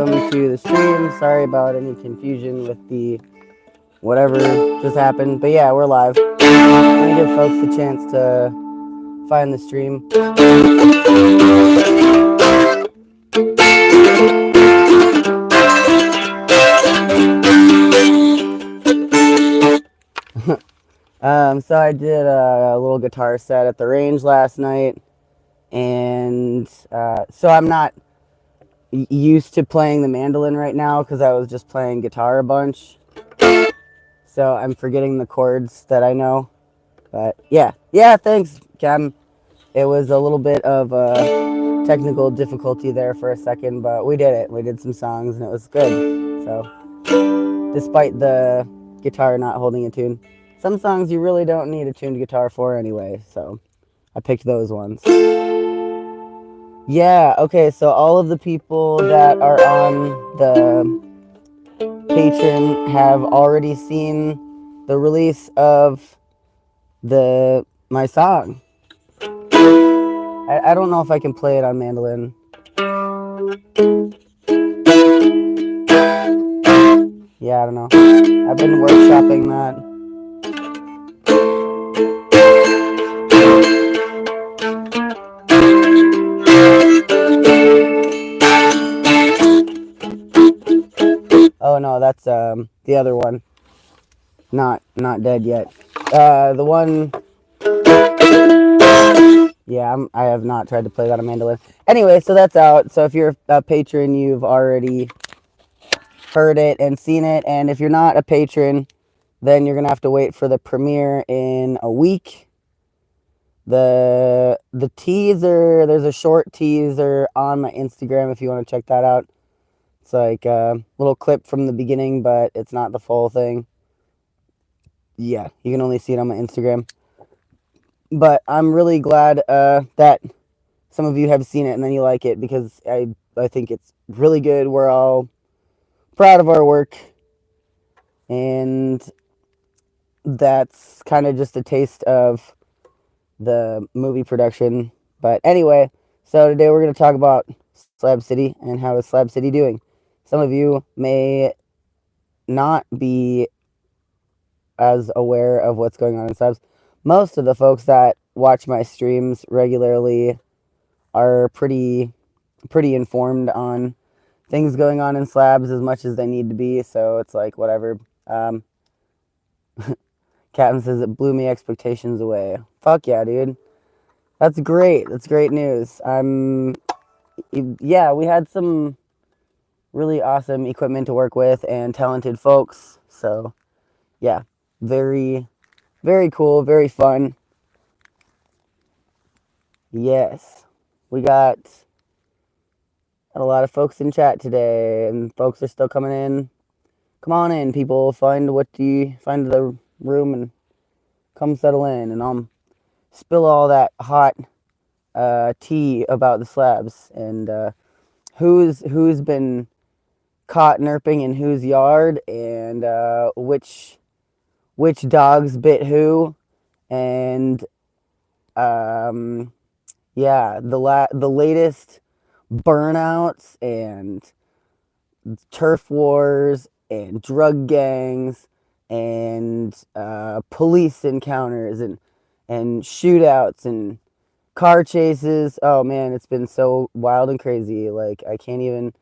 welcome to the stream. Sorry about any confusion with the whatever just happened. But yeah, we're live. I'm gonna give folks a chance to find the stream. So I did a little guitar set at the range last night, and so I'm not used to playing the mandolin right now because I was just playing guitar a bunch. So I'm forgetting the chords that I know. But yeah, thanks, Cam. It was a little bit of technical difficulty there for a second, but we did it. We did some songs and it was good. So despite the guitar not holding a tune, some songs you really don't need a tuned guitar for anyway, so I picked those ones. Yeah, okay, so all of the people that are on the Patreon have already seen the release of my song. I don't know if I can play it on mandolin. Yeah, I don't know. I've been workshopping that. Oh no, that's the other one. Not dead yet. The one. Yeah, I have not tried to play that on mandolin. Anyway, so that's out. So if you're a patron, you've already heard it and seen it. And if you're not a patron, then you're gonna have to wait for the premiere in a week. The teaser, there's a short teaser on my Instagram if you want to check that out. It's like a little clip from the beginning, but it's not the full thing. Yeah, you can only see it on my Instagram. But I'm really glad that some of you have seen it and then you like it, because I think it's really good. We're all proud of our work, and that's kind of just a taste of the movie production. But anyway, so today we're going to talk about Slab City and how is Slab City doing. Some of you may not be as aware of what's going on in Slabs. Most of the folks that watch my streams regularly are pretty informed on things going on in Slabs as much as they need to be, so it's like whatever. Captain says it blew me expectations away. Fuck yeah, dude. That's great. That's great news. Yeah, we had some really awesome equipment to work with and talented folks. So, yeah, very, very cool, very fun. Yes, we got a lot of folks in chat today, and folks are still coming in. Come on in, people. Find the room and come settle in, and I'll spill all that hot tea about the slabs and who's been caught nerping in whose yard, and which dogs bit who, and yeah, the latest burnouts and turf wars and drug gangs and police encounters and shootouts and car chases. Oh man, it's been so wild and crazy. Like I can't even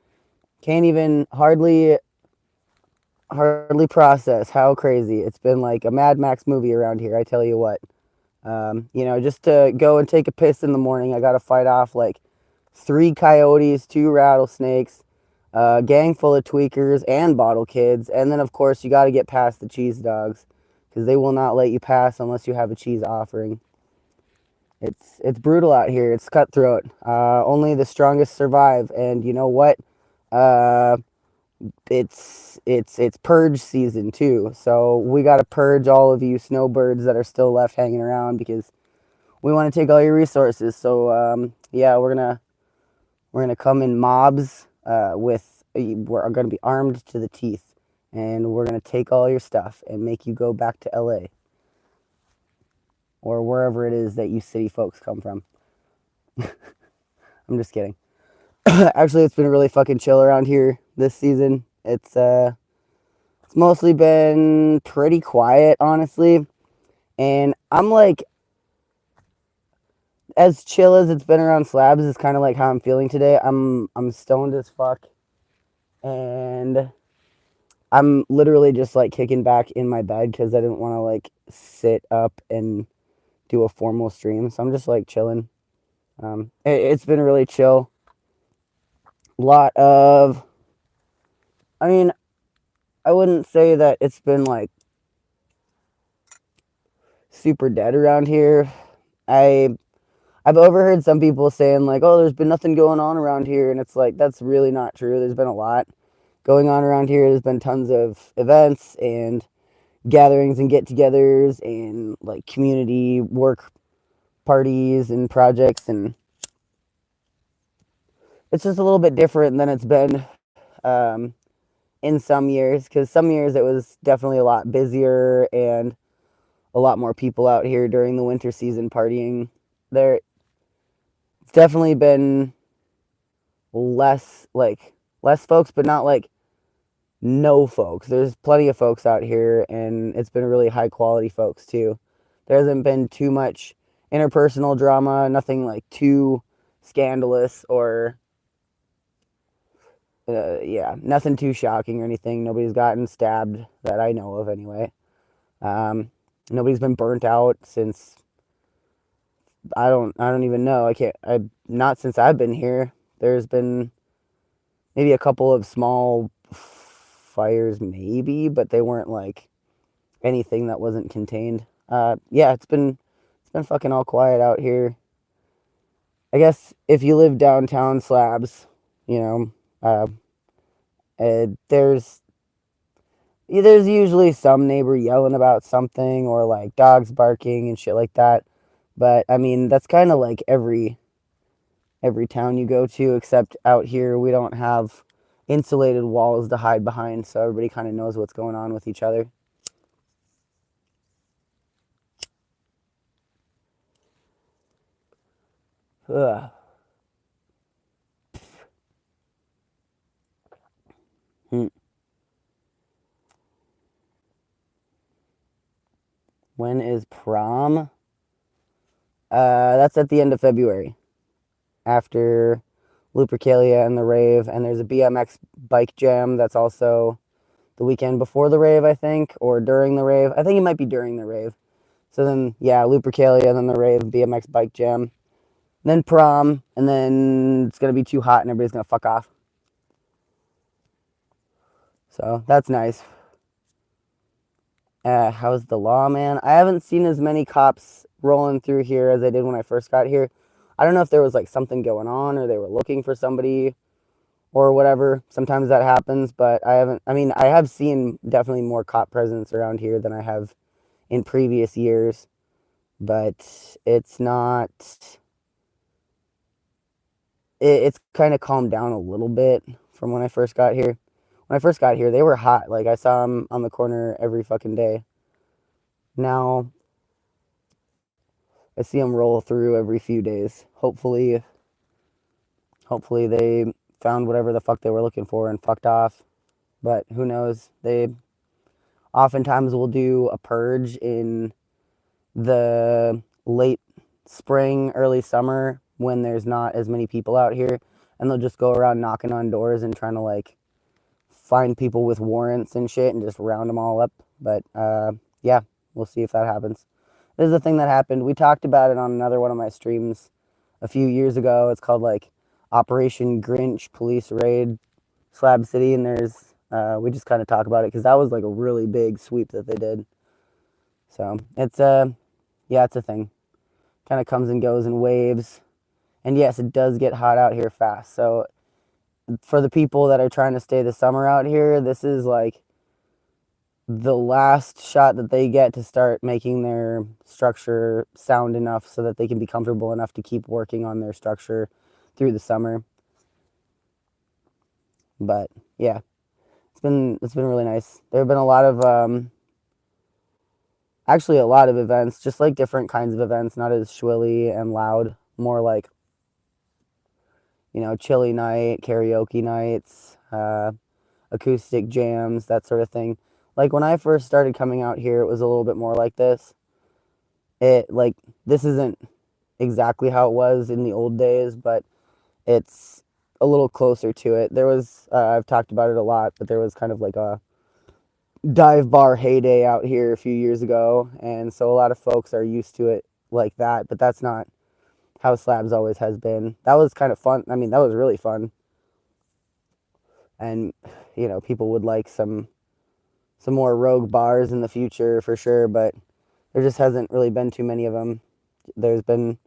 hardly process how crazy it's been. Like a Mad Max movie around here, I tell you what. Just to go and take a piss in the morning, I got to fight off like 3 coyotes, 2 rattlesnakes, a gang full of tweakers and bottle kids, and then of course you got to get past the cheese dogs, because they will not let you pass unless you have a cheese offering. It's brutal out here. It's cutthroat. Only the strongest survive, and you know what? It's purge season too, so we got to purge all of you snowbirds that are still left hanging around, because we want to take all your resources. So yeah, we're gonna come in mobs. We're gonna be armed to the teeth, and we're gonna take all your stuff and make you go back to LA or wherever it is that you city folks come from. I'm just kidding. Actually, it's been really fucking chill around here this season. It's mostly been pretty quiet, honestly. And I'm like, as chill as it's been around Slabs is kind of like how I'm feeling today. I'm stoned as fuck, and I'm literally just like kicking back in my bed because I didn't want to like sit up and do a formal stream. So I'm just like chilling. It's been really chill. Lot of, I mean, I wouldn't say that it's been like super dead around here. I I've overheard some people saying like, "Oh, there's been nothing going on around here," and it's like that's really not true. There's been a lot going on around here. There's been tons of events and gatherings and get-togethers and like community work parties and projects, and it's just a little bit different than it's been in some years, because some years it was definitely a lot busier and a lot more people out here during the winter season partying. There's definitely been less folks, but not like no folks. There's plenty of folks out here, and it's been really high quality folks too. There hasn't been too much interpersonal drama, nothing like too scandalous or yeah, nothing too shocking or anything. Nobody's gotten stabbed that I know of anyway. Um, Nobody's been burnt out since I don't even know. I can't I Not since I've been here. There's been maybe a couple of small fires maybe, but they weren't like anything that wasn't contained. Yeah, it's been fucking all quiet out here. I guess if you live downtown Slabs, you know, uh, uh, there's there's usually some neighbor yelling about something or like dogs barking and shit like that. But I mean, that's kind of like every town you go to, except out here we don't have insulated walls to hide behind, so everybody kind of knows what's going on with each other. Ugh. Hmm. When is prom? That's at the end of February, after Lupercalia and the rave, and there's a BMX bike jam that's also the weekend before the rave, I think, or during the rave. I think it might be during the rave. So then, yeah, Lupercalia, then the rave, BMX bike jam, then prom, and then it's gonna be too hot and everybody's gonna fuck off. So that's nice. How's the law, man? I haven't seen as many cops rolling through here as I did when I first got here. I don't know if there was like something going on or they were looking for somebody or whatever. Sometimes that happens, but I haven't. I mean, I have seen definitely more cop presence around here than I have in previous years, but it's not. It's kind of calmed down a little bit from when I first got here. When I first got here, they were hot. Like I saw them on the corner every fucking day. Now I see them roll through every few days. Hopefully they found whatever the fuck they were looking for and fucked off. But who knows? They oftentimes will do a purge in the late spring, early summer when there's not as many people out here, and they'll just go around knocking on doors and trying to like find people with warrants and shit and just round them all up. But yeah, we'll see if that happens. This is a thing that happened. We talked about it on another one of my streams a few years ago. It's called like Operation Grinch Police Raid Slab City, and there's we just kind of talk about it because that was like a really big sweep that they did. So it's yeah, it's a thing. Kind of comes and goes in waves, and yes, it does get hot out here fast. So for the people that are trying to stay the summer out here, this is like the last shot that they get to start making their structure sound enough so that they can be comfortable enough to keep working on their structure through the summer. But yeah, it's been really nice. There have been a lot of actually a lot of events, just like different kinds of events, not as shrilly and loud, more like chili night, karaoke nights, acoustic jams, that sort of thing. Like when I first started coming out here, it was a little bit more like this. This isn't exactly how it was in the old days, but it's a little closer to it. There was, I've talked about it a lot, but there was kind of like a dive bar heyday out here a few years ago, and so a lot of folks are used to it like that, but that's not how Slabs always has been. That was kind of fun. I mean, that was really fun, and people would like some more rogue bars in the future for sure, but there just hasn't really been too many of them. There's been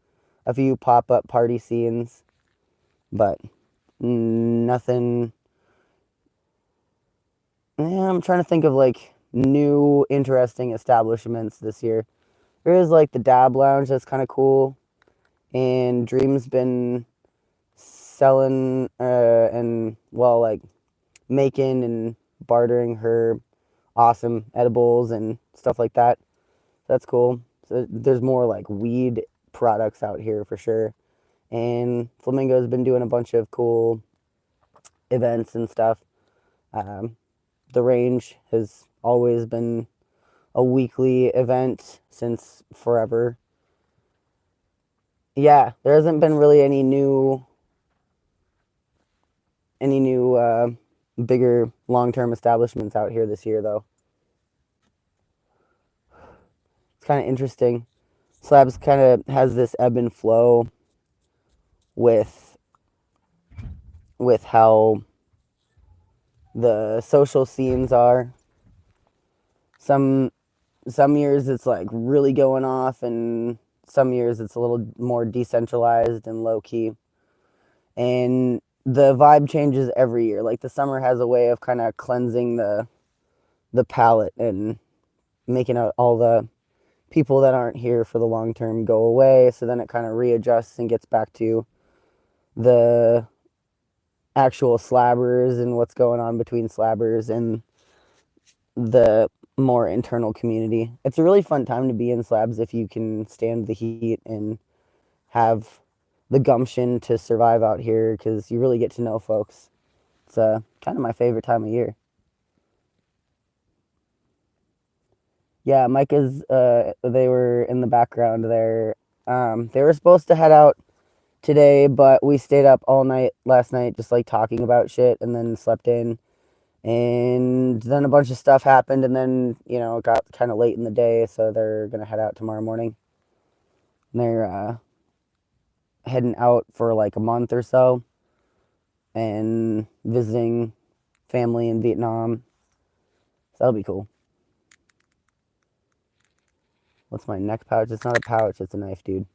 a few pop-up party scenes, but nothing. Yeah, I'm trying to think of like new interesting establishments this year. There is like the Dab Lounge that's kind of cool, and Dream's been selling and well, like making and bartering her awesome edibles and stuff like that. That's cool. So there's more like weed products out here for sure. And Flamingo's been doing a bunch of cool events and stuff. Um, the range has always been a weekly event since forever. Yeah, there hasn't been really any new bigger long-term establishments out here this year though. It's kind of interesting. Slabs kind of has this ebb and flow with how the social scenes are. Some some years it's like really going off, and some years it's a little more decentralized and low key. And the vibe changes every year. Like the summer has a way of kind of cleansing the palate and making all the people that aren't here for the long term go away. So then it kind of readjusts and gets back to the actual slabbers and what's going on between slabbers and the more internal community. It's a really fun time to be in Slabs if you can stand the heat and have the gumption to survive out here, because you really get to know folks. It's kind of my favorite time of year. Yeah, Micah's, they were in the background there. They were supposed to head out today, but we stayed up all night last night just like talking about shit and then slept in. And then a bunch of stuff happened, and then, it got kind of late in the day, so they're going to head out tomorrow morning. And they're heading out for like a month or so and visiting family in Vietnam. So that'll be cool. What's my neck pouch? It's not a pouch, it's a knife, dude.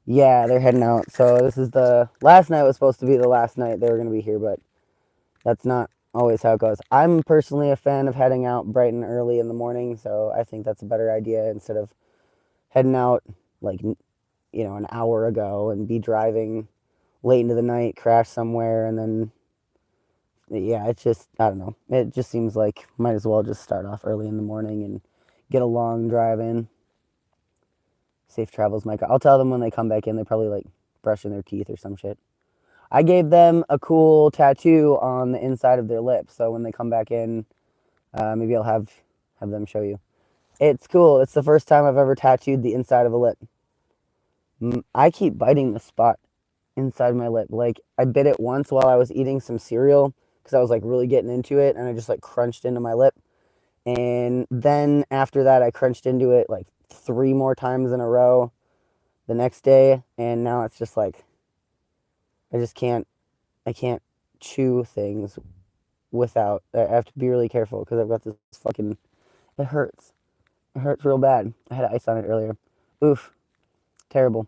Yeah, they're heading out. So this is the last night was supposed to be the last night they were going to be here, but that's not always how it goes. I'm personally a fan of heading out bright and early in the morning, so I think that's a better idea instead of heading out like an hour ago and be driving late into the night, crash somewhere, and then yeah, it's just, I don't know. It just seems like might as well just start off early in the morning and get a long drive in. Safe travels, Micah. I'll tell them when they come back in. They're probably like brushing their teeth or some shit. I gave them a cool tattoo on the inside of their lip, so when they come back in, maybe I'll have them show you. It's cool. It's the first time I've ever tattooed the inside of a lip. I keep biting the spot inside my lip. Like, I bit it once while I was eating some cereal because I was like really getting into it, and I just like crunched into my lip. And then after that, I crunched into it like 3 more times in a row the next day, and now it's just like I can't chew things without. I have to be really careful because I've got this fucking. It hurts. It hurts real bad. I had ice on it earlier. Oof, terrible.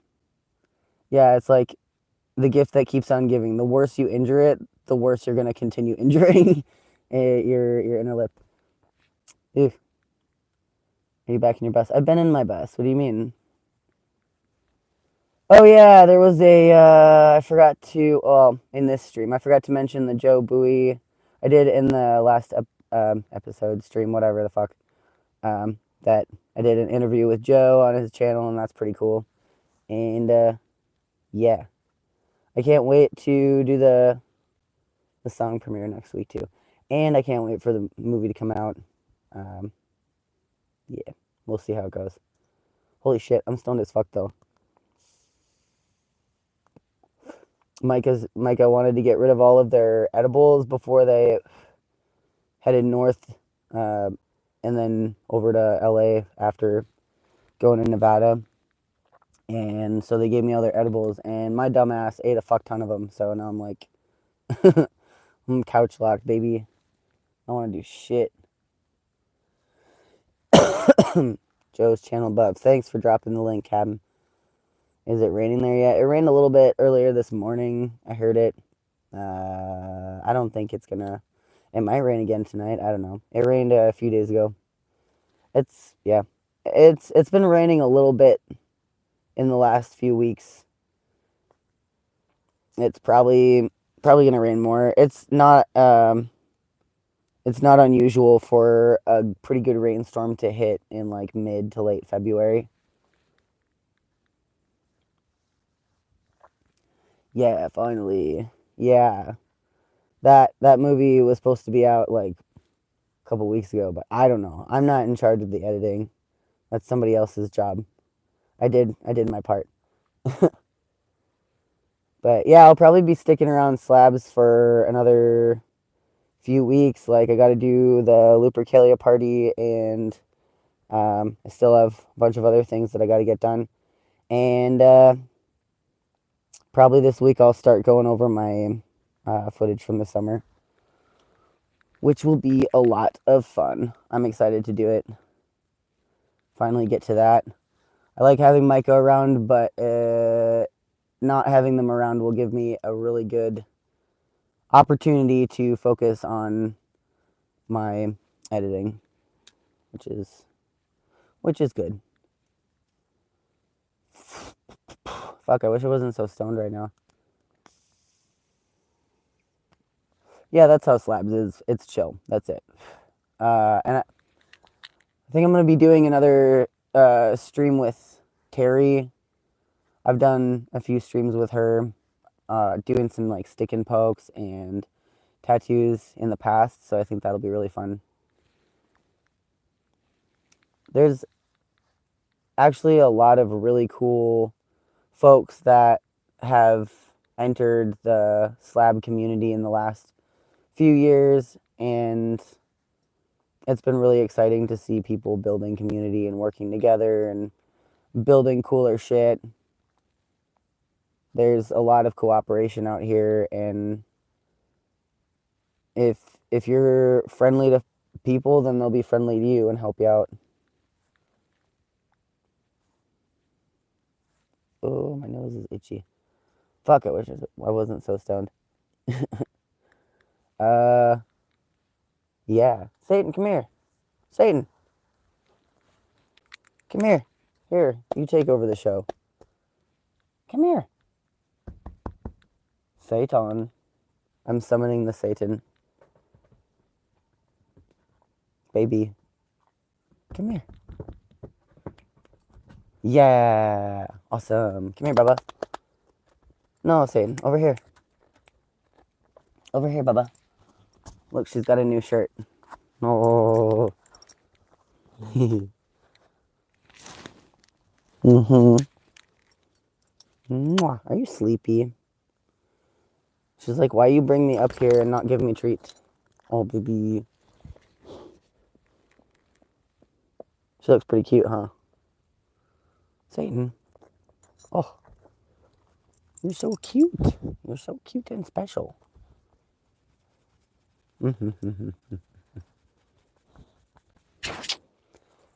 Yeah, it's like the gift that keeps on giving. The worse you injure it, the worse you're gonna continue injuring your inner lip. Oof. Are you back in your best? I've been in my best. What do you mean? Oh yeah, there was I forgot to, in this stream, I forgot to mention the Joe Bowie. I did in the last episode stream, whatever the fuck. That I did an interview with Joe on his channel, and that's pretty cool. And yeah, I can't wait to do the song premiere next week too, and I can't wait for the movie to come out. Yeah, we'll see how it goes. Holy shit, I'm stoned as fuck though. Micah wanted to get rid of all of their edibles before they headed north, and then over to LA after going to Nevada. And so they gave me all their edibles, and my dumbass ate a fuck ton of them. So now I'm like, I'm couch locked, baby. I want to do shit. Joe's channel above. Thanks for dropping the link, Captain. Is it raining there yet? It rained a little bit earlier this morning. I heard it. I don't think it's gonna. It might rain again tonight. I don't know. It rained a few days ago. It's been raining a little bit in the last few weeks. It's probably gonna rain more. It's not unusual for a pretty good rainstorm to hit in like mid to late February. Yeah, finally. Yeah. That movie was supposed to be out like a couple weeks ago, but I don't know. I'm not in charge of the editing. That's somebody else's job. I did my part. But yeah, I'll probably be sticking around Slabs for another few weeks. Like I got to do the Lupercalia party, and I still have a bunch of other things that I got to get done. And probably this week I'll start going over my footage from the summer, which will be a lot of fun. I'm excited to do it. Finally get to that. I like having Micah around, but not having them around will give me a really good opportunity to focus on my editing, which is good. Fuck, I wish I wasn't so stoned right now. Yeah, that's how Slabs is. It's chill. That's it. And I think I'm going to be doing another stream with Terry. I've done a few streams with her, doing some like stick and pokes and tattoos in the past, so I think that'll be really fun. There's actually a lot of really cool folks that have entered the slab community in the last few years, and it's been really exciting to see people building community and working together and building cooler shit. There's a lot of cooperation out here, and if you're friendly to people, then they'll be friendly to you and help you out. Oh, my nose is itchy. Fuck, I wish I wasn't so stoned. Yeah. Satan, come here. Satan. Come here. Here, you take over the show. Come here. Satan. I'm summoning the Satan. Baby. Come here. Yeah. Awesome. Come here, Bubba. No, Satan. Over here. Over here, Bubba. Look, she's got a new shirt. Oh. Mwah. Are you sleepy? She's like, why you bring me up here and not give me treats? Oh, baby. She looks pretty cute, huh? Satan. Oh. You're so cute. You're so cute and special.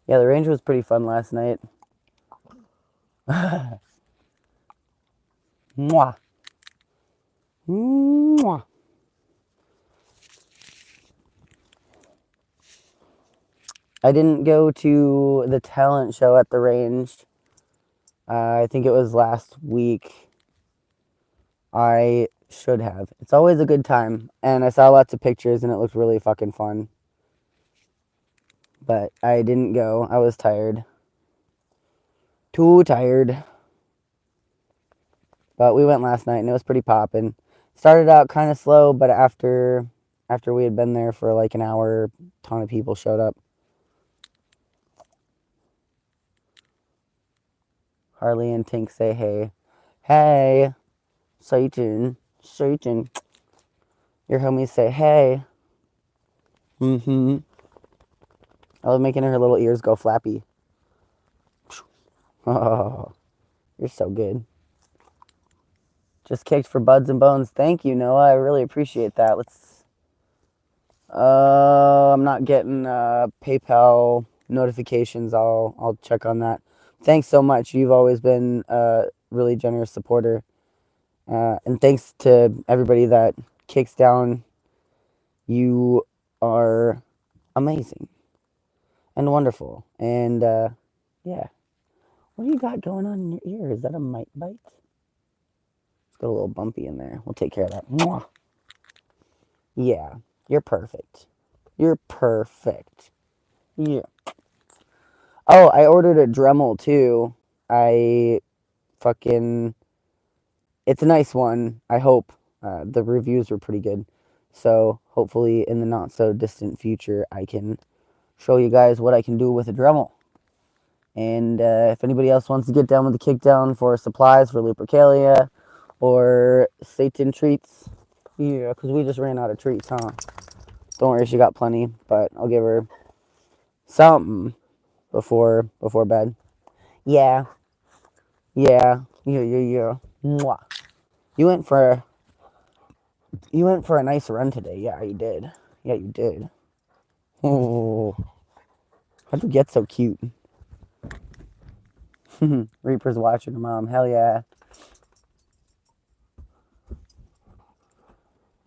Yeah, the range was pretty fun last night. Mwah. Mwah. I didn't go to the talent show at the range. I think it was last week. I should have. It's always a good time. And I saw lots of pictures and it looked really fucking fun. But I didn't go. I was tired. Too tired. But we went last night and it was pretty poppin'. Started out kind of slow, but after we had been there for like an hour, a ton of people showed up. Harley and Tink say hey. Hey, Satan. Satan. Your homies say hey. Mm-hmm. I love making her little ears go flappy. Oh, you're so good. Just kicked for buds and bones. Thank you, Noah. I really appreciate that. Let's. I'm not getting PayPal notifications. I'll check on that. Thanks so much. You've always been a really generous supporter. And thanks to everybody that kicks down. You are amazing and wonderful. And yeah. What do you got going on in your ear? Is that a mite bite? It's got a little bumpy in there. We'll take care of that. Mwah. Yeah, you're perfect. You're perfect. Yeah. Oh, I ordered a Dremel too. I fucking. It's a nice one. I hope. The reviews were pretty good. So hopefully in the not so distant future, I can show you guys what I can do with a Dremel. And if anybody else wants to get down with the kickdown for supplies for Lupercalia or Satan treats, yeah, because we just ran out of treats, huh? Don't worry, she got plenty, but I'll give her something before bed. Yeah, yeah, yeah. Mwah. You went for a nice run today. Yeah, you did. Yeah, you did. Oh, how'd you get so cute? Reaper's watching her mom. Hell yeah.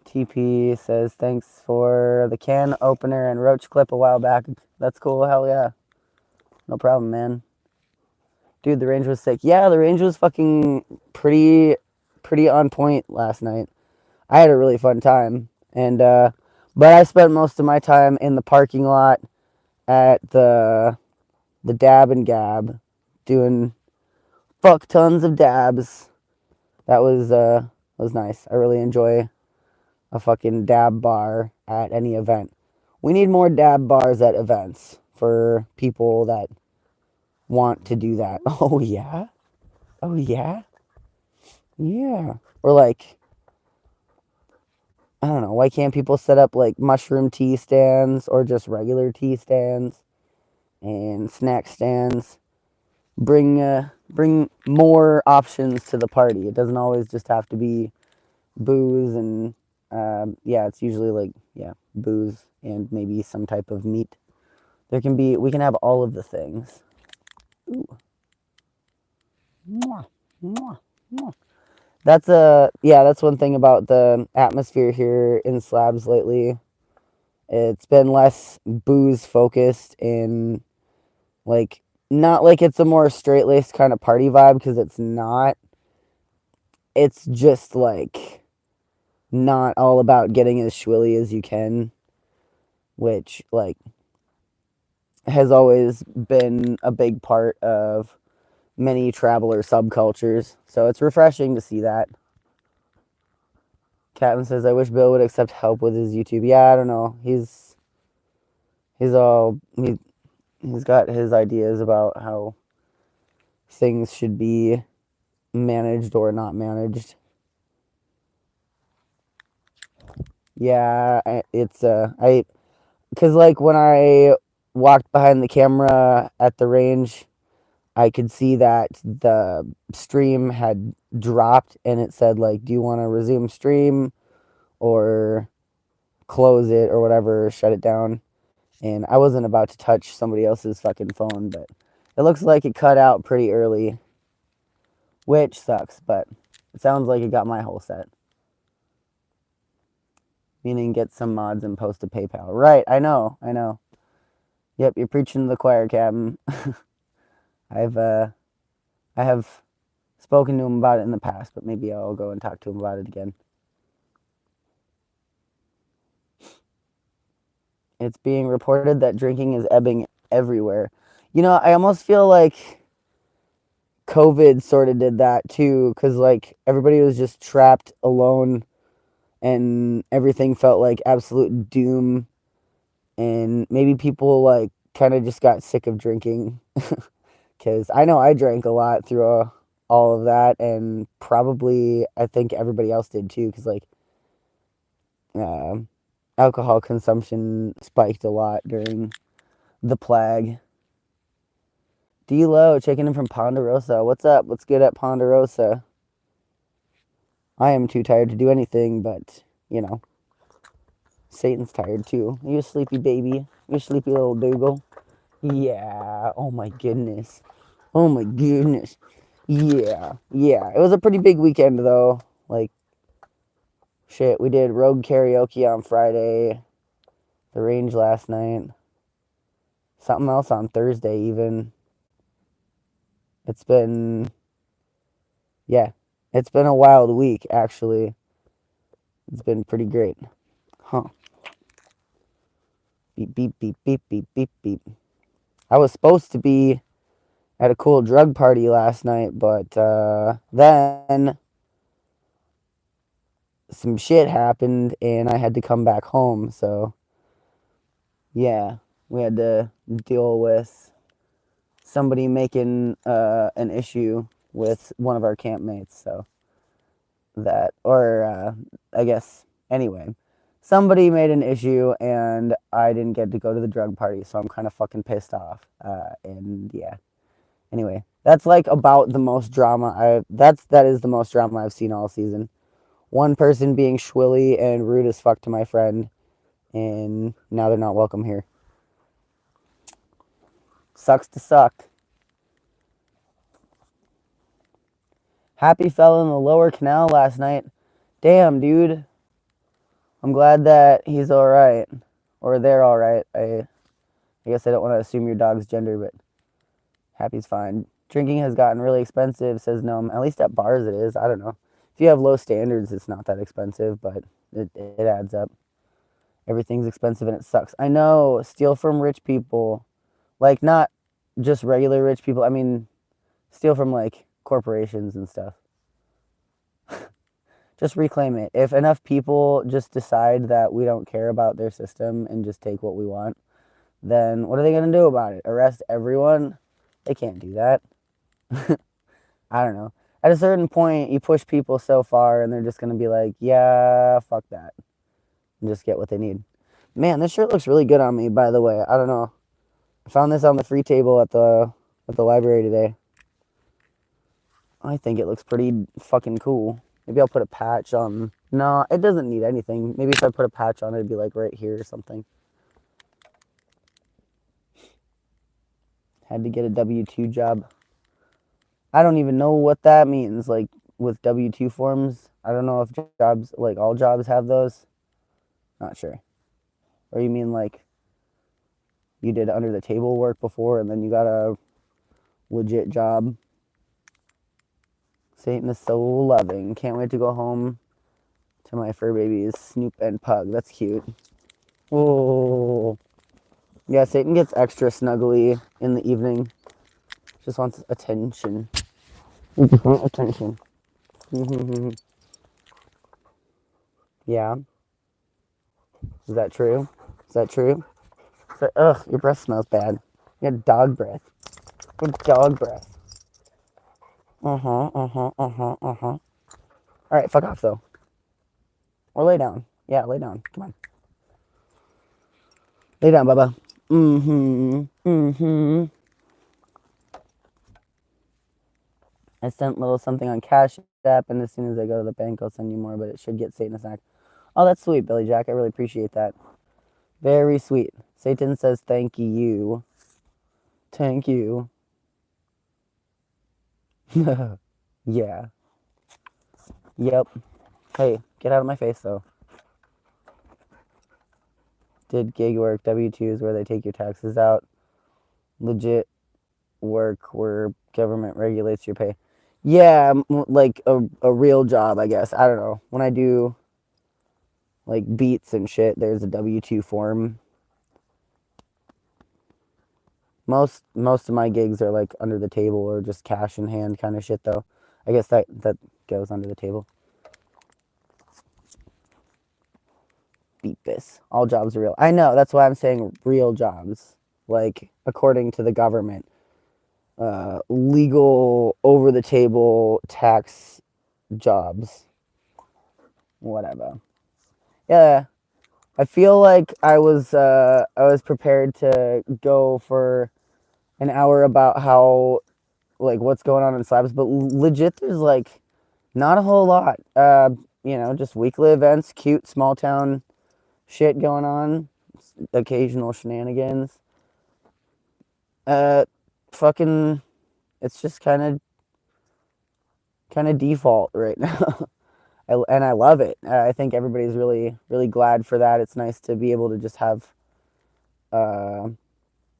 TP says thanks for the can opener and roach clip a while back. That's cool. Hell yeah. No problem, man. Dude, the range was sick. Yeah, the range was fucking pretty on point last night. I had a really fun time. And but I spent most of my time in the parking lot at the Dab and Gab doing fuck tons of dabs. That was nice. I really enjoy a fucking dab bar at any event. We need more dab bars at events for people that want to do that. Oh yeah? Oh yeah? Yeah. Or like, I don't know, why can't people set up like mushroom tea stands or just regular tea stands and snack stands? Bring more options to the party. It doesn't always just have to be booze and yeah, it's usually like booze and maybe some type of meat. We can have all of the things. Ooh. Mwah, mwah, mwah. That's one thing about the atmosphere here in Slabs lately. It's been less booze focused and like not like it's a more straight laced kind of party vibe because it's not. It's just like not all about getting as shwilly as you can, which like has always been a big part of many traveler subcultures. So it's refreshing to see that. Captain says, "I wish Bill would accept help with his YouTube." Yeah, I don't know. He's got his ideas about how things should be managed or not managed. Yeah, because like when I walked behind the camera at the range, I could see that the stream had dropped and it said like, do you want to resume stream or close it or whatever, shut it down. And I wasn't about to touch somebody else's fucking phone, but it looks like it cut out pretty early, which sucks, but it sounds like it got my whole set. Meaning get some mods and post to PayPal. Right, I know. Yep, you're preaching to the choir, Captain. I have spoken to him about it in the past, but maybe I'll go and talk to him about it again. It's being reported that drinking is ebbing everywhere. You know, I almost feel like COVID sort of did that too, because like everybody was just trapped alone and everything felt like absolute doom. And maybe people like kind of just got sick of drinking. Because I know I drank a lot through all of that, and probably I think everybody else did too, because like uh, alcohol consumption spiked a lot during the plague. D-Lo checking in from Ponderosa. What's up? What's good at Ponderosa? I am too tired to do anything, but, you know, Satan's tired too. Are you a sleepy baby? You a sleepy little Dougal? Yeah. Oh my goodness. Oh my goodness. Yeah. Yeah. It was a pretty big weekend though. Like, shit, we did road karaoke on Friday, the range last night, something else on Thursday even. It's been, yeah, it's been a wild week actually. It's been pretty great. Huh. Beep, beep, beep, beep, beep, beep, beep. I was supposed to be at a cool drug party last night, but then some shit happened and I had to come back home. So, yeah, we had to deal with somebody making an issue with one of our campmates. So, I guess, anyway, somebody made an issue and I didn't get to go to the drug party. So, I'm kind of fucking pissed off. And yeah. Anyway, that's like about the most drama that is the most drama I've seen all season. One person being schwilly and rude as fuck to my friend, and now they're not welcome here. Sucks to suck. Happy fell in the lower canal last night. Damn, dude. I'm glad that he's alright. Or they're alright. I guess I don't want to assume your dog's gender, but Happy's fine. Drinking has gotten really expensive, says Gnome. At least at bars it is. I don't know. If you have low standards, it's not that expensive, but it adds up. Everything's expensive and it sucks. I know. Steal from rich people. Like, not just regular rich people. I mean, steal from, like, corporations and stuff. Just reclaim it. If enough people just decide that we don't care about their system and just take what we want, then what are they going to do about it? Arrest everyone? They can't do that. I don't know. At a certain point, you push people so far and they're just going to be like, yeah, fuck that. And just get what they need. Man, this shirt looks really good on me, by the way. I don't know. I found this on the free table at the library today. I think it looks pretty fucking cool. Maybe I'll put a patch on. No, it doesn't need anything. Maybe if I put a patch on, it'd be like right here or something. Had to get a W-2 job. I don't even know what that means, like, with W-2 forms. I don't know if jobs, like, all jobs have those. Not sure. Or you mean, like, you did under the table work before and then you got a legit job? Satan is so loving. Can't wait to go home to my fur babies, Snoop and Pug. That's cute. Oh. Yeah, Satan gets extra snuggly in the evening. Just wants attention. Attention. Yeah. Is that true? Is that true? Ugh, your breath smells bad. You got dog breath. You got dog breath. All right, fuck off, though. Or lay down. Yeah, lay down. Come on. Lay down, Bubba. I sent little something on Cashapp, and as soon as I go to the bank, I'll send you more, but it should get Satan a snack. Oh, that's sweet, Billy Jack. I really appreciate that. Very sweet. Satan says thank you. Thank you. Yeah. Yep. Hey, get out of my face, though. Did gig work. W-2 is where they take your taxes out. Legit work where government regulates your pay. Yeah, like a real job, I guess. I don't know. When I do like beats and shit, there's a W-2 form. Most of my gigs are like under the table or just cash in hand kind of shit though. I guess that goes under the table. Beat this. All jobs are real. I know, that's why I'm saying real jobs. Like according to the government. Legal over the table tax jobs. Whatever. Yeah. I feel like I was prepared to go for an hour about how like what's going on in Slabs, but legit there's like not a whole lot. You know, just weekly events, cute small town shit going on, occasional shenanigans. Fucking it's just kind of default right now. And I love it. I think everybody's really glad for that. It's nice to be able to just have uh,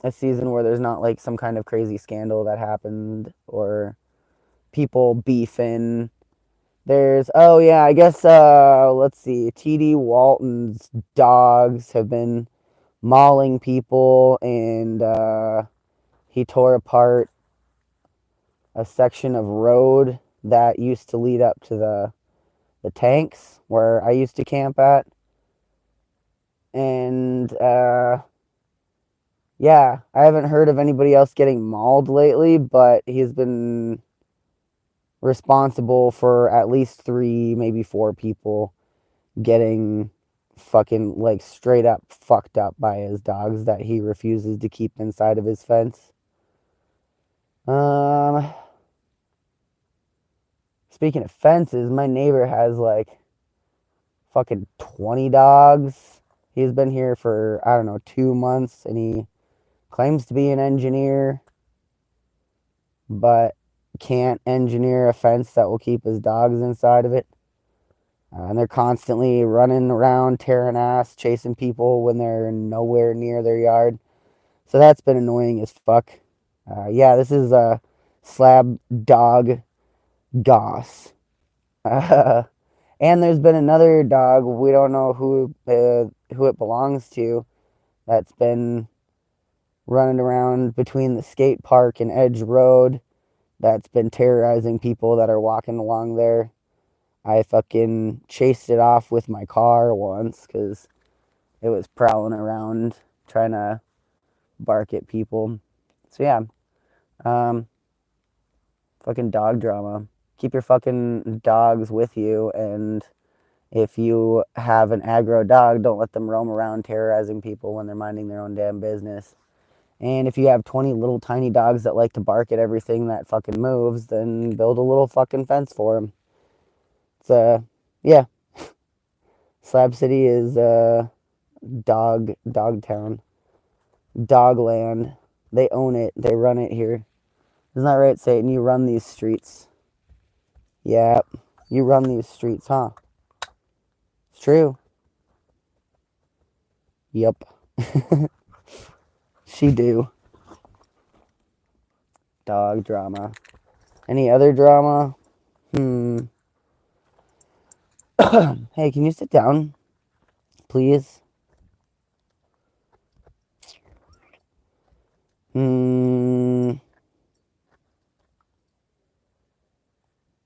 a season where there's not like some kind of crazy scandal that happened or people beefing. There's oh yeah, I guess let's see. TD Walton's dogs have been mauling people and he tore apart a section of road that used to lead up to the tanks where I used to camp at. And yeah, I haven't heard of anybody else getting mauled lately, but he's been responsible for at least 3, maybe 4 people getting fucking like straight up fucked up by his dogs that he refuses to keep inside of his fence. Speaking of fences, my neighbor has like fucking 20 dogs. He's been here for, I don't know, 2 months and he claims to be an engineer, but can't engineer a fence that will keep his dogs inside of it. And they're constantly running around, tearing ass, chasing people when they're nowhere near their yard. So that's been annoying as fuck. Yeah, this is a slab dog goss. And there's been another dog, we don't know who it belongs to, that's been running around between the skate park and Edge Road, that's been terrorizing people that are walking along there. I fucking chased it off with my car once because it was prowling around trying to bark at people. So yeah, fucking dog drama. Keep your fucking dogs with you, and if you have an aggro dog, don't let them roam around terrorizing people when they're minding their own damn business. And if you have 20 little tiny dogs that like to bark at everything that fucking moves, then build a little fucking fence for them. It's yeah. Slab City is dog town. Dog land. They own it. They run it here. Isn't that right, Satan? You run these streets. Yeah. You run these streets, huh? It's true. Yep. She do. Dog drama. Any other drama? Hey, can you sit down, please?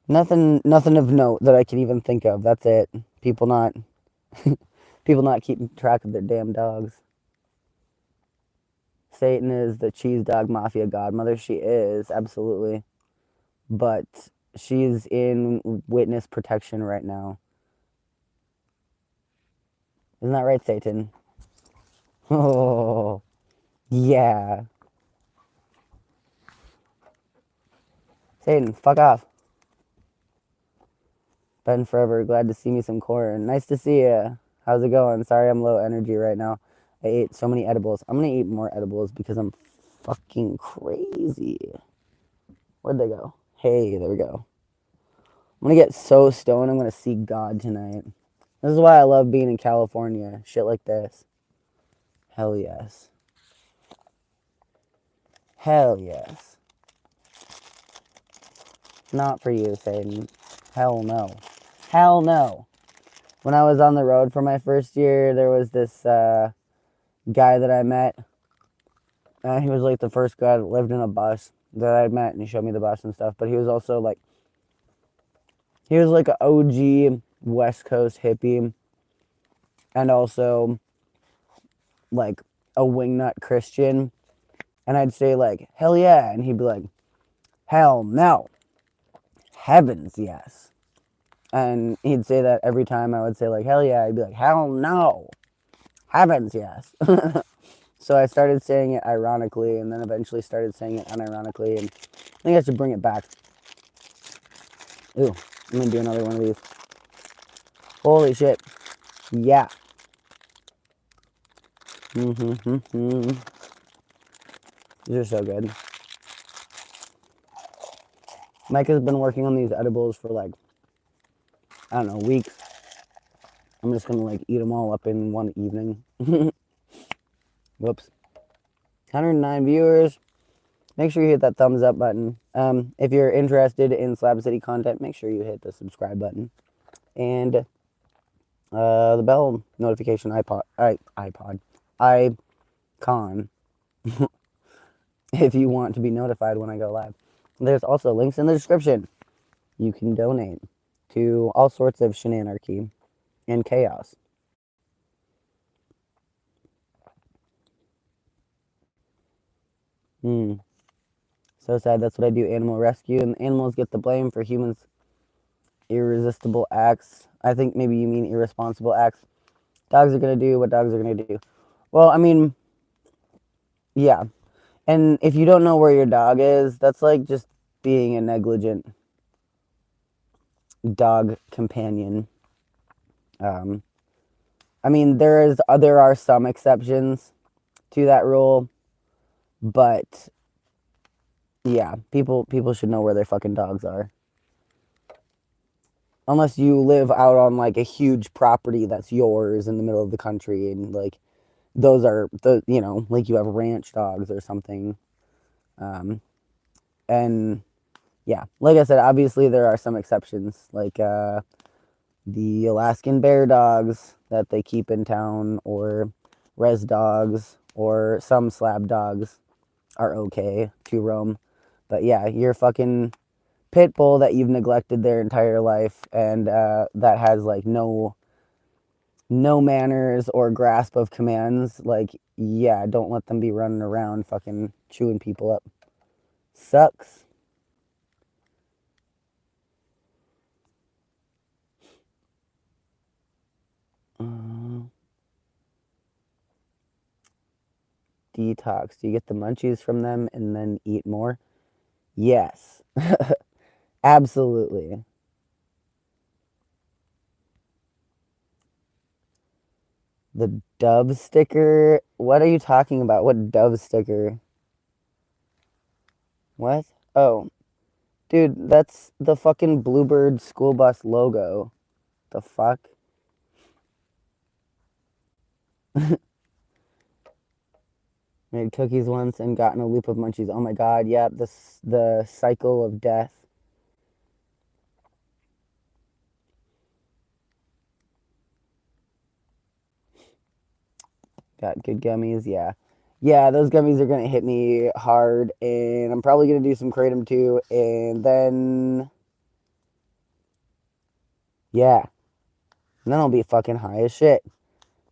Nothing of note that I can even think of. That's it. People not keeping track of their damn dogs. Satan is the cheese dog mafia godmother. She is, absolutely. But she's in witness protection right now. Isn't that right, Satan? Oh, yeah. Satan, fuck off. Been forever. Glad to see me some corn. Nice to see you. How's it going? Sorry I'm low energy right now. I ate so many edibles. I'm going to eat more edibles because I'm fucking crazy. Where'd they go? Hey, there we go. I'm going to get so stoned. I'm going to see God tonight. This is why I love being in California. Shit like this. Hell yes. Hell yes. Not for you, Satan. Hell no. Hell no. When I was on the road for my first year, there was this guy that I met. He was like the first guy that lived in a bus that I met, and he showed me the bus and stuff. But he was also like, he was like an OG West Coast hippie, and also like a wingnut Christian. And I'd say like, hell yeah, and he'd be like, hell no, heavens yes. And he'd say that every time I would say like, hell yeah, he'd be like, hell no, heavens yes. So I started saying it ironically, and then eventually started saying it unironically, and I think I should bring it back. Ooh, I'm gonna do another one of these. Holy shit. Yeah. These are so good. Mike has been working on these edibles for like, I don't know, weeks. I'm just gonna like eat them all up in one evening. Whoops. 109 viewers. Make sure you hit that thumbs up button. If you're interested in Slab City content, make sure you hit the subscribe button. And the bell notification icon if you want to be notified when I go live. There's also links in the description. You can donate to all sorts of shenanarchy and chaos. So sad. That's what I do, animal rescue, and animals get the blame for humans' irresistible acts. I think maybe you mean irresponsible acts. Dogs are going to do what dogs are going to do. Well, I mean, yeah. And if you don't know where your dog is, that's like just being a negligent dog companion. I mean, there are some exceptions to that rule, but yeah, people should know where their fucking dogs are. Unless you live out on like a huge property that's yours in the middle of the country, and like those are like you have ranch dogs or something. And yeah, like I said, obviously there are some exceptions, like the Alaskan bear dogs that they keep in town, or res dogs, or some slab dogs are okay to roam. But yeah, your fucking pit bull that you've neglected their entire life, and that has like no manners or grasp of commands, like, yeah, don't let them be running around fucking chewing people up. Sucks. Detox. Do you get the munchies from them and then eat more? Yes. Absolutely. The Dove sticker? What are you talking about? What Dove sticker? What? Oh, dude, that's the fucking Bluebird school bus logo. The fuck? Made cookies once and got in a loop of munchies. Oh my god, yeah, the cycle of death. Got good gummies, yeah. Yeah, those gummies are gonna hit me hard, and I'm probably gonna do some kratom too, and then yeah. And then I'll be fucking high as shit.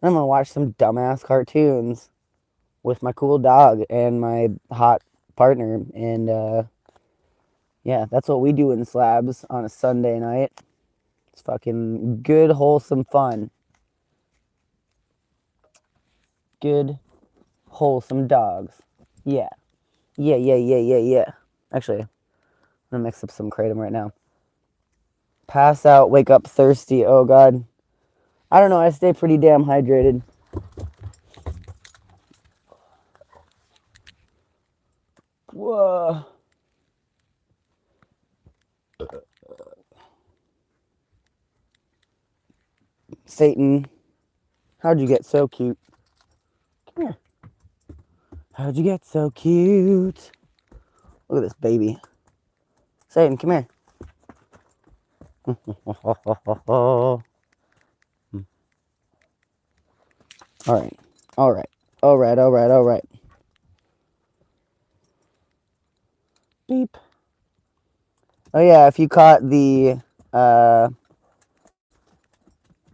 Then I'm gonna watch some dumbass cartoons with my cool dog and my hot partner, and yeah, that's what we do in Slabs on a Sunday night. It's fucking good, wholesome fun. Good, wholesome dogs. Yeah. Yeah. Actually, I'm gonna mix up some kratom right now. Pass out, wake up thirsty. Oh god. I don't know, I stay pretty damn hydrated. Whoa. Satan, how'd you get so cute? Come here. How'd you get so cute? Look at this baby. Satan, come here. Alright. Beep. Oh yeah, if you caught the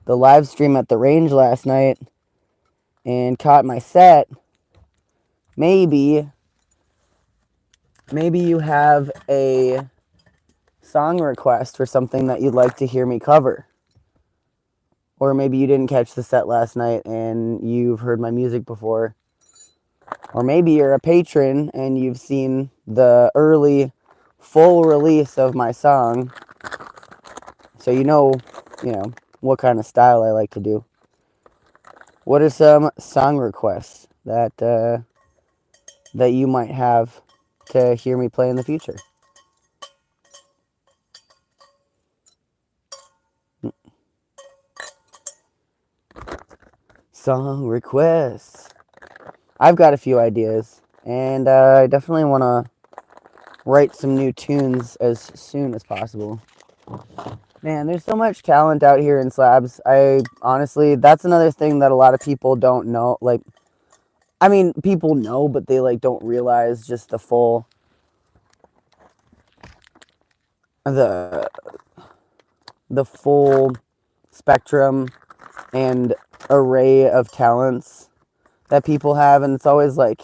live stream at the range last night and caught my set, maybe you have a song request for something that you'd like to hear me cover. Or maybe you didn't catch the set last night and you've heard my music before. Or maybe you're a patron and you've seen the early full release of my song. So you know what kind of style I like to do. What are some song requests that you might have to hear me play in the future? Song requests. I've got a few ideas, and I definitely want to write some new tunes as soon as possible. Man, there's so much talent out here in Slabs. I honestly, that's another thing that a lot of people don't know. Like, I mean, people know, but they like don't realize just the full the the full spectrum and array of talents that people have, and it's always like,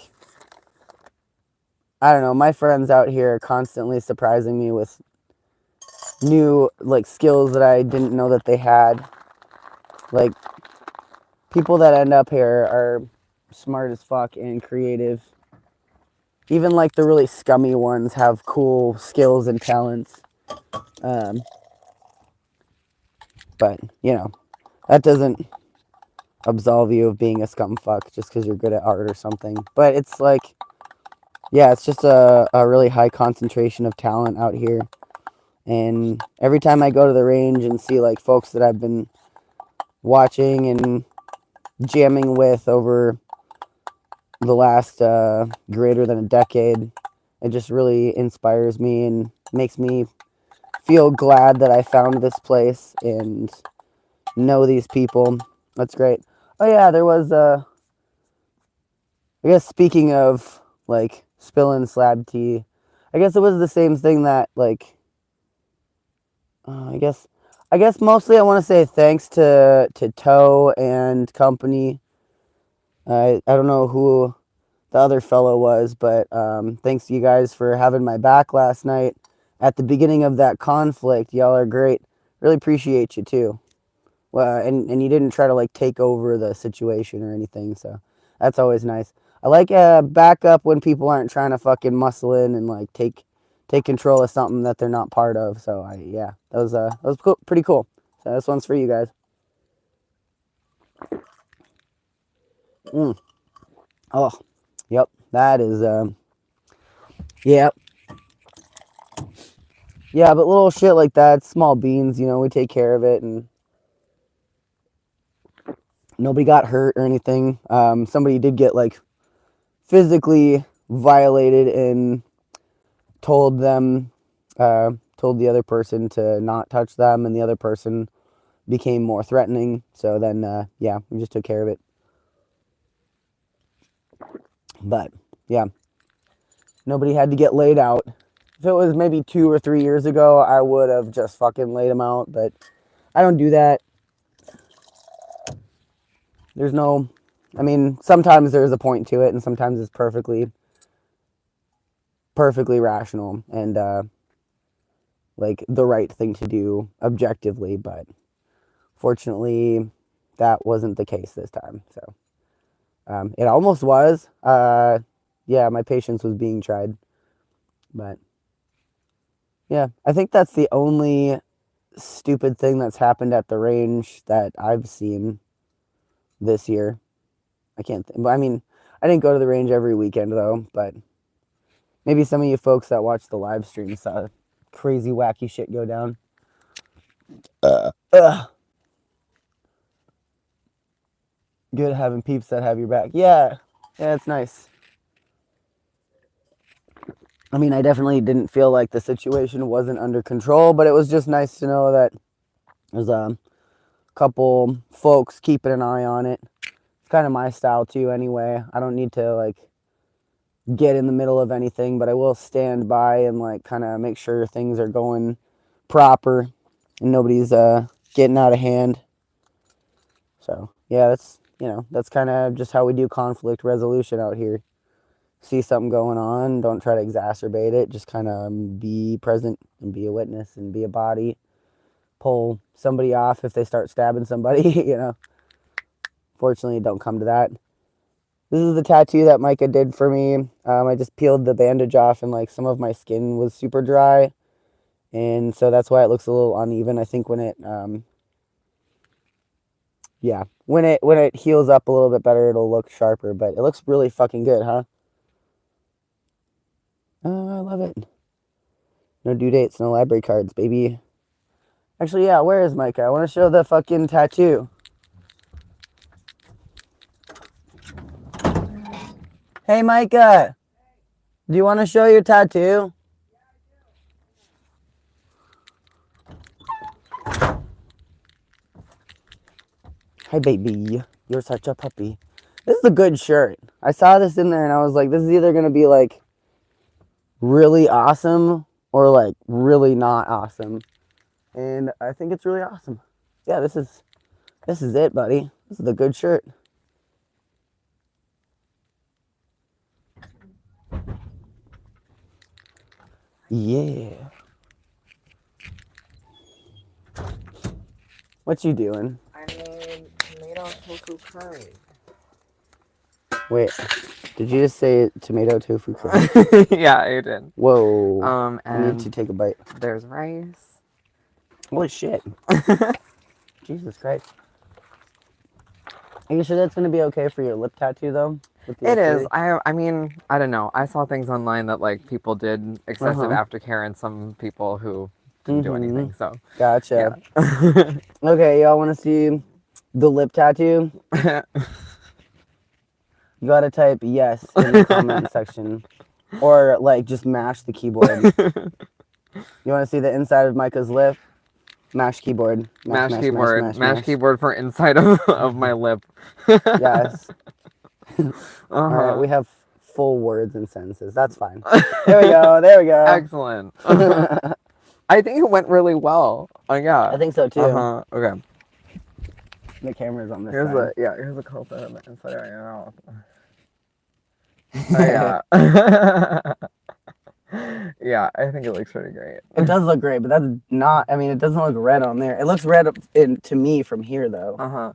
I don't know, my friends out here are constantly surprising me with new like skills that I didn't know that they had. Like, people that end up here are smart as fuck and creative. Even like the really scummy ones have cool skills and talents. But that doesn't absolve you of being a scum fuck just because you're good at art or something. But it's like, yeah, it's just a really high concentration of talent out here. And every time I go to the range and see like folks that I've been watching and jamming with over the last greater than a decade, it just really inspires me and makes me feel glad that I found this place and know these people. That's great. Oh yeah, there was I guess speaking of like spilling slab tea, I guess it was the same thing that like I guess mostly I want to say thanks to Toe and company. I don't know who the other fellow was, but thanks to you guys for having my back last night at the beginning of that conflict. Y'all are great. Really appreciate you too. Well, and you didn't try to like take over the situation or anything, so that's always nice. I like backup when people aren't trying to fucking muscle in and like take control of something that they're not part of. So yeah, that was cool, pretty cool. So this one's for you guys. Oh, yep, that is yep. Yeah, but little shit like that, small beans, we take care of it, and nobody got hurt or anything. Somebody did get like physically violated and told told the other person to not touch them, and the other person became more threatening. So then, yeah, we just took care of it. But yeah, nobody had to get laid out. If it was maybe 2 or 3 years ago, I would have just fucking laid them out, but I don't do that. There's no, I mean, sometimes there's a point to it, and sometimes it's perfectly rational and like the right thing to do objectively, but fortunately that wasn't the case this time. So it almost was. Yeah, my patience was being tried, but yeah, I think that's the only stupid thing that's happened at the range that I've seen this year. I can't I mean, I didn't go to the range every weekend though, but maybe some of you folks that watch the live stream saw crazy wacky shit go down. Good having peeps that have your back. Yeah, it's nice. I mean, I definitely didn't feel like the situation wasn't under control, but it was just nice to know that there's a couple folks keeping an eye on it. It's kind of my style too anyway. I don't need to like get in the middle of anything, but I will stand by and like kind of make sure things are going proper and nobody's getting out of hand. So yeah, that's that's kind of just how we do conflict resolution out here. See something going on, don't try to exacerbate it, just kind of be present and be a witness and be a body. Pull somebody off if they start stabbing somebody. Fortunately, don't come to that. This is the tattoo that Micah did for me. I just peeled the bandage off and like some of my skin was super dry. And so that's why it looks a little uneven. I think when it, when it heals up a little bit better, it'll look sharper, but it looks really fucking good, huh? Oh, I love it. No due dates, no library cards, baby. Actually, yeah, where is Micah? I want to show the fucking tattoo. Hey, Micah. Do you want to show your tattoo? Hi, baby. You're such a puppy. This is a good shirt. I saw this in there and I was like, this is either going to be like really awesome or like really not awesome. And I think it's really awesome. Yeah, this is it, buddy. This is a good shirt. Yeah. What you doing? I made tomato tofu curry. Wait, did you just say tomato tofu curry? Yeah, I did. Whoa. And I need to take a bite. there's rice. Holy shit. Jesus Christ. Are you sure that's going to be okay for your lip tattoo, though? It is. I mean, I don't know. I saw things online that like people did excessive aftercare and some people who didn't do anything. So gotcha. Yeah. Okay, y'all want to see the lip tattoo? You gotta type yes in the comment section, or like just mash the keyboard. You want to see the inside of Micah's lip? Mash keyboard. Mash keyboard. Mash keyboard for inside of my lip. Yes. All right, we have full words and sentences. That's fine. There we go. There we go. Excellent. I think it went really well. Yeah. I think so too. Okay. The camera's on this Here's side. here's a close up of the inside of your mouth. Yeah. Yeah, I think it looks pretty great. It does look great, but that's not. I mean, it doesn't look red on there. It looks red to me from here, though.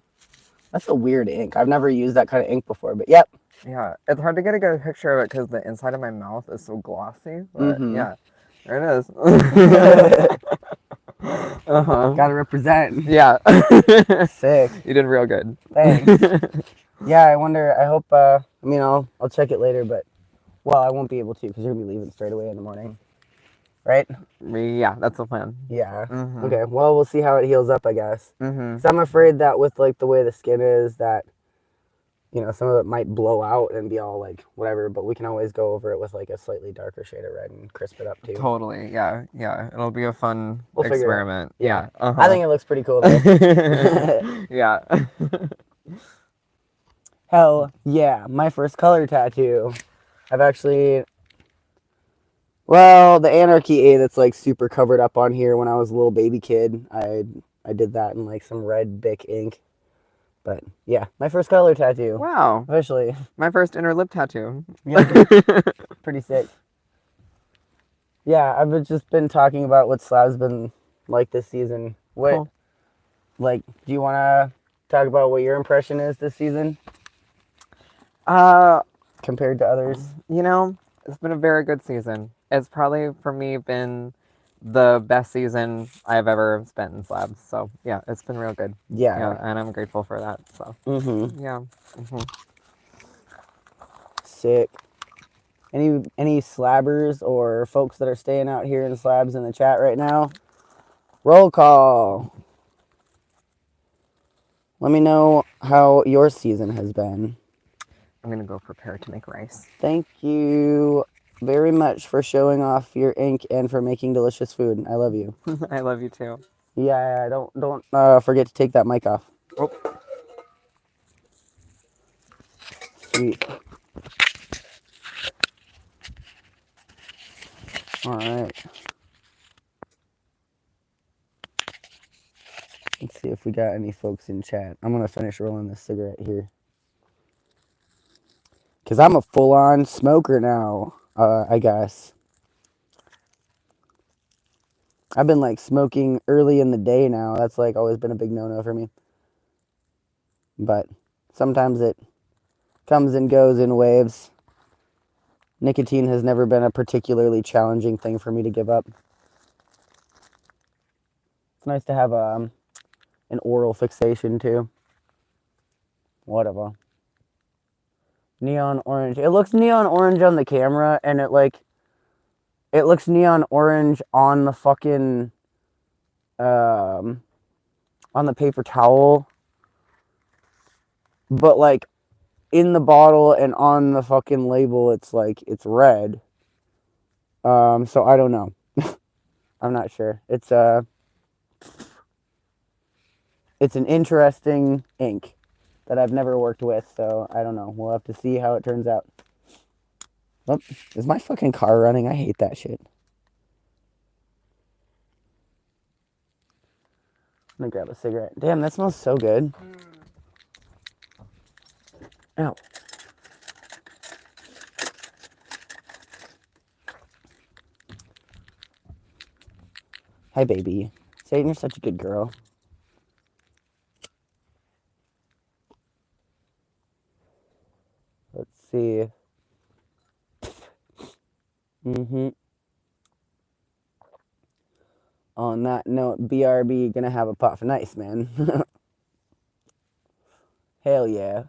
That's a weird ink. I've never used that kind of ink before, but yep. Yeah, it's hard to get a good picture of it because the inside of my mouth is so glossy. But yeah, there it is. Gotta represent. Yeah. Sick. You did real good. Thanks. Yeah, I wonder. I hope. I mean, I'll check it later, but well, I won't be able to because you're gonna be leaving straight away in the morning, right? Yeah, that's the plan. Yeah. Okay. Well, we'll see how it heals up, I guess. Mm-hmm. So I'm afraid that with like the way the skin is, that some of it might blow out and be all like whatever. But we can always go over it with like a slightly darker shade of red and crisp it up too. Totally. Yeah. Yeah. It'll be a fun We'll experiment. Yeah. I think it looks pretty cool though. Yeah. Hell yeah! My first color tattoo. I've actually. Well, the Anarchy A that's like super covered up on here when I was a little baby kid. I did that in like some red Bic ink. But yeah, my first color tattoo. Wow. Officially. My first inner lip tattoo. Yeah. Pretty sick. Yeah, I've just been talking about what Slab's been like this season. What, cool. Like, do you want to talk about what your impression is this season? Compared to others? It's been a very good season. It's probably, for me, been the best season I've ever spent in Slabs. So, yeah, it's been real good. Yeah. And I'm grateful for that. So, yeah. Sick. Any Slabbers or folks that are staying out here in Slabs in the chat right now? Roll call. Let me know how your season has been. I'm going to go prepare to make rice. Thank you very much for showing off your ink and for making delicious food. I love you. I love you too. Yeah, don't forget to take that mic off. Oh. Sweet. All right. Let's see if we got any folks in chat. I'm going to finish rolling this cigarette here. Because I'm a full-on smoker now, I guess. I've been, like, smoking early in the day now. That's, like, always been a big no-no for me. But sometimes it comes and goes in waves. Nicotine has never been a particularly challenging thing for me to give up. It's nice to have an oral fixation, too. Whatever. Neon orange. It looks neon orange on the camera, and it looks neon orange on the fucking, on the paper towel. But, like, in the bottle and on the fucking label, it's, like, it's red. So I don't know. I'm not sure. It's an interesting ink that I've never worked with, so I don't know. We'll have to see how it turns out. Oh, is my fucking car running? I hate that shit. I'm gonna grab a cigarette. Damn, that smells so good. Ow. Hi, baby. Satan, you're such a good girl. Let's see. On that note, BRB gonna have a puff. Nice, man. Hell yeah.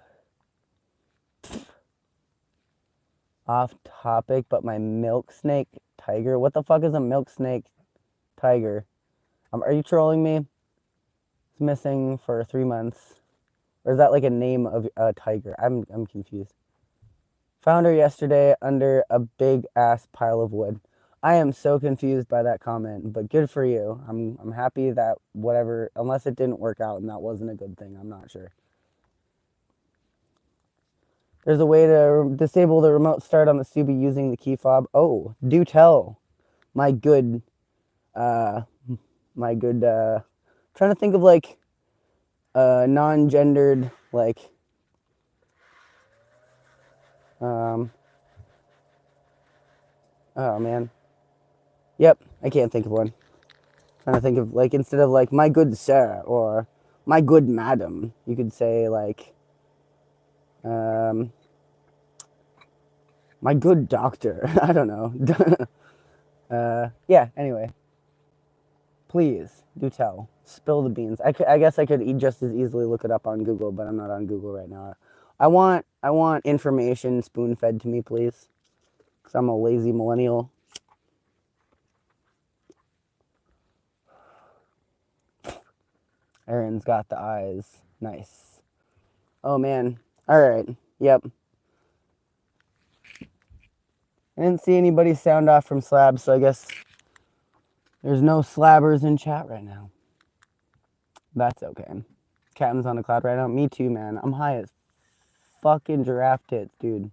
Off topic, but my milk snake tiger. What the fuck is a milk snake tiger? Are you trolling me? It's missing for 3 months. Or is that like a name of a tiger? I'm confused. Found her yesterday under a big ass pile of wood. I am so confused by that comment, but good for you. I'm happy that whatever, unless it didn't work out and that wasn't a good thing, I'm not sure. There's a way to disable the remote start on the Subi using the key fob. Oh, do tell, my good, trying to think of like non-gendered, like, oh man. Yep, I can't think of one. Trying to think of, like, instead of like, my good sir or my good madam, you could say like, my good doctor. I don't know. Yeah, anyway. Please, do tell. Spill the beans. I guess I could just as easily look it up on Google, but I'm not on Google right now. I want information spoon-fed to me, please. Because I'm a lazy millennial. Aaron's got the eyes. Nice. Oh, man. All right. Yep. I didn't see anybody sound off from Slabs, so I guess there's no slabbers in chat right now. That's okay. Captain's on the cloud right now. Me too, man. I'm high as fucking giraffe tits, dude.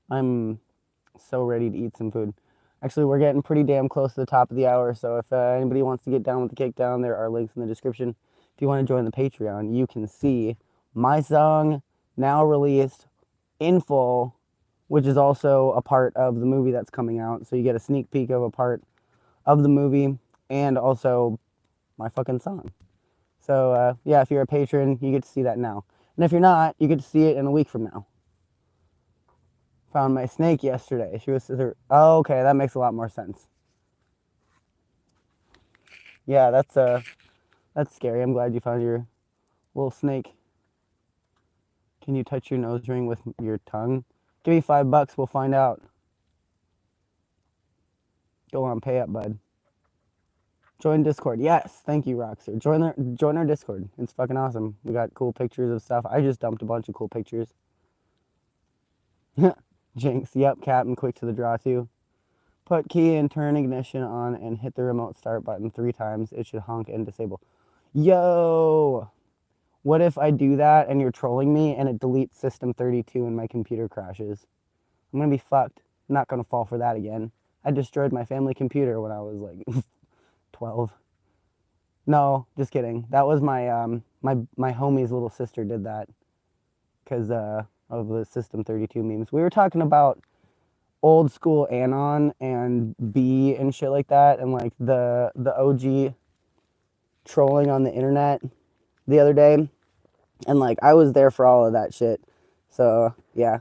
I'm so ready to eat some food. Actually, we're getting pretty damn close to the top of the hour, so if anybody wants to get down with the kickdown, there are links in the description. If you want to join the Patreon, you can see my song now released in full, which is also a part of the movie that's coming out. So you get a sneak peek of a part of the movie and also my fucking song. So yeah, if you're a patron, you get to see that now. And if you're not, you get to see it in a week from now. Found my snake yesterday. She was, oh, okay, that makes a lot more sense. Yeah, that's scary. I'm glad you found your little snake. Can you touch your nose ring with your tongue? Give me $5, we'll find out. Go on, pay up, bud. Join Discord. Yes, thank you, Roxer. Join our Discord. It's fucking awesome. We got cool pictures of stuff. I just dumped a bunch of cool pictures. Jinx, yep, Captain, quick to the draw too. Put key in, turn ignition on, and hit the remote start button 3 times. It should honk and disable. Yo! What if I do that and you're trolling me and it deletes system 32 and my computer crashes? I'm gonna be fucked. I'm not gonna fall for that again. I destroyed my family computer when I was like 12. No, just kidding. That was my homie's little sister did that because of the System 32 memes. We were talking about old school Anon and B and shit like that, and like the OG trolling on the internet the other day, and like I was there for all of that shit. So yeah,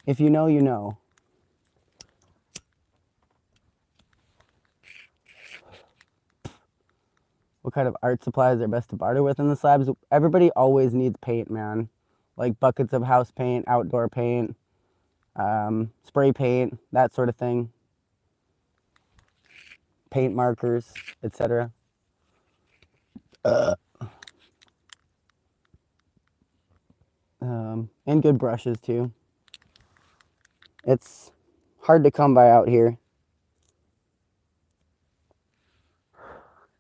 if you know, you know. What kind of art supplies are best to barter with in the slabs? Everybody always needs paint, man. Like buckets of house paint, outdoor paint, spray paint, that sort of thing. Paint markers, etc. And good brushes too. It's hard to come by out here.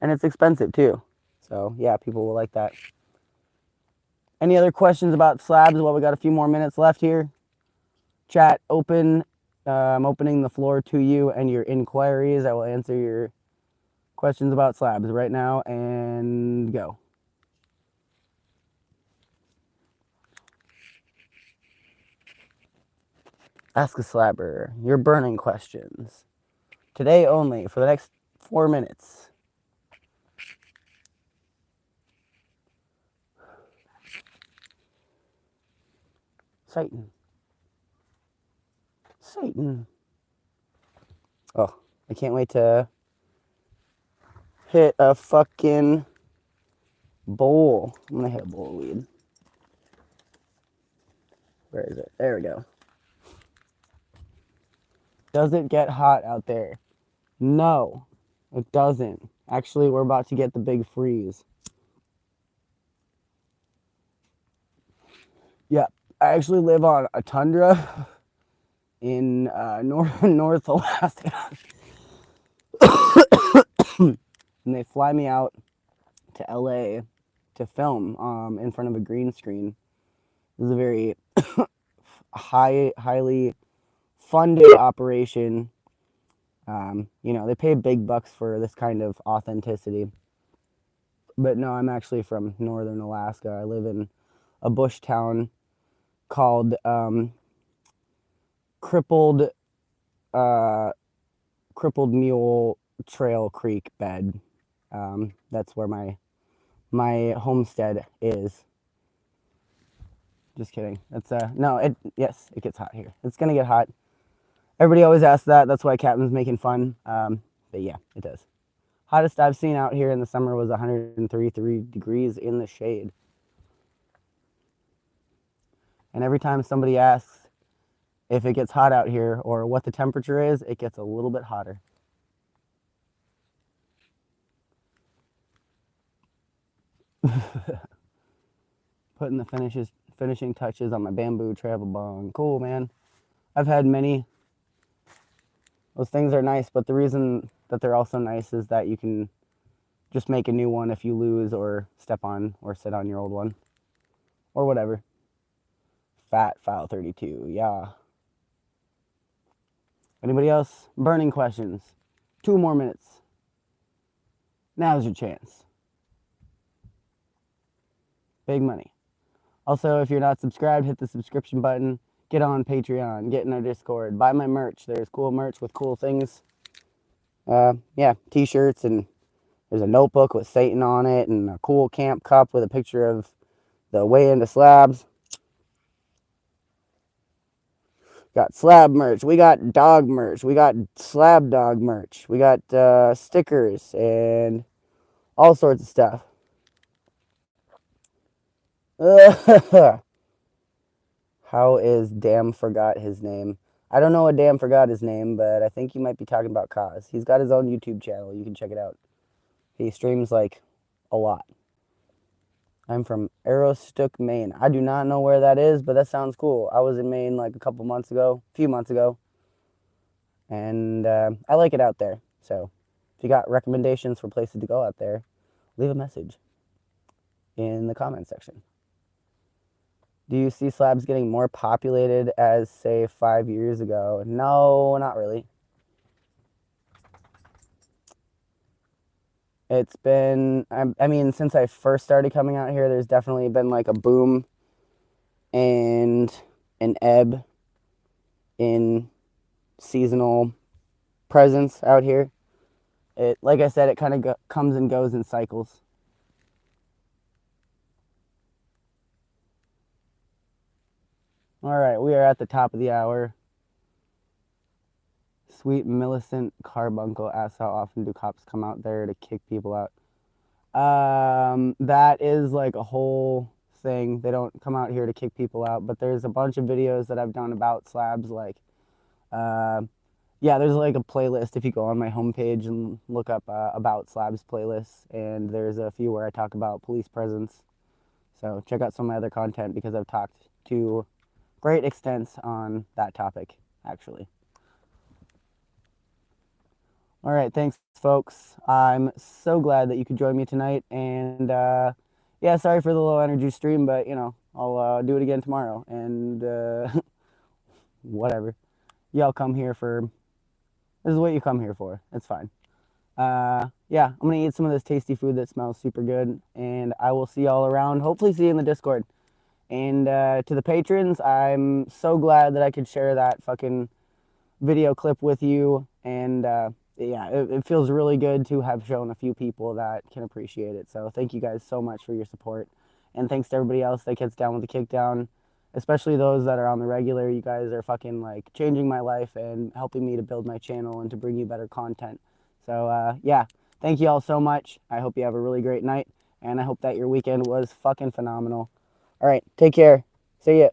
And it's expensive too. So yeah, people will like that. Any other questions about slabs? Well, we got a few more minutes left here. Chat open. I'm opening the floor to you and your inquiries. I will answer your questions about slabs right now and go. Ask a slabber your burning questions. Today only for the next 4 minutes. Satan. Satan. Oh, I can't wait to hit a fucking bowl. I'm gonna hit a bowl of weed. Where is it? There we go. Does it get hot out there? No, it doesn't. Actually, we're about to get the big freeze. Yeah, I actually live on a tundra in North Alaska. And they fly me out to LA to film in front of a green screen. This is a very highly funded operation. You know, they pay big bucks for this kind of authenticity. But no, I'm actually from northern Alaska. I live in a bush town called Crippled Mule Trail Creek Bed. That's where my homestead is. Just kidding. That's no. Yes, it gets hot here. It's gonna get hot. Everybody always asks that. That's why Captain's making fun. But yeah, it does. Hottest I've seen out here in the summer was 133 degrees in the shade. And every time somebody asks if it gets hot out here or what the temperature is, it gets a little bit hotter. Putting the finishing touches on my bamboo travel bong. Cool, man. I've had many. Those things are nice, but the reason that they're also nice is that you can just make a new one if you lose or step on or sit on your old one. Or whatever. Fat file 32, yeah. Anybody else? Burning questions. 2 more minutes. Now's your chance. Big money. Also, if you're not subscribed, hit the subscription button. Get on Patreon. Get in our Discord. Buy my merch. There's cool merch with cool things. Yeah, t-shirts, and there's a notebook with Satan on it and a cool camp cup with a picture of the way into slabs. Got slab merch. We got dog merch. We got slab dog merch. We got stickers and all sorts of stuff. How is Damn forgot his name? I don't know what Damn forgot his name, but I think you might be talking about Kaz. He's got his own YouTube channel. You can check it out. He streams like a lot. I'm from Aroostook, Maine. I do not know where that is, but that sounds cool. I was in Maine like a few months ago, and I like it out there. So if you got recommendations for places to go out there, leave a message in the comment section. Do you see slabs getting more populated as, say, 5 years ago? No, not really. It's been, I mean, since I first started coming out here, there's definitely been like a boom and an ebb in seasonal presence out here. It, like I said, it kind of comes and goes in cycles. All right, we are at the top of the hour. Sweet Millicent Carbuncle asks, how often do cops come out there to kick people out? That is like a whole thing. They don't come out here to kick people out, but there's a bunch of videos that I've done about slabs. Like, yeah, there's like a playlist if you go on my homepage and look up about slabs playlists, and there's a few where I talk about police presence. So check out some of my other content because I've talked to great extents on that topic, actually. All right, thanks, folks. I'm so glad that you could join me tonight. And yeah, sorry for the low energy stream, but you know, I'll do it again tomorrow. And whatever. Y'all come here for, this is what you come here for. It's fine. Yeah, I'm going to eat some of this tasty food that smells super good. And I will see y'all around. Hopefully, see you in the Discord. And to the patrons, I'm so glad that I could share that fucking video clip with you. And yeah, it feels really good to have shown a few people that can appreciate it. So thank you guys so much for your support. And thanks to everybody else that gets down with the kickdown, especially those that are on the regular. You guys are fucking like changing my life and helping me to build my channel and to bring you better content. So yeah, thank you all so much. I hope you have a really great night. And I hope that your weekend was fucking phenomenal. All right, take care. See ya.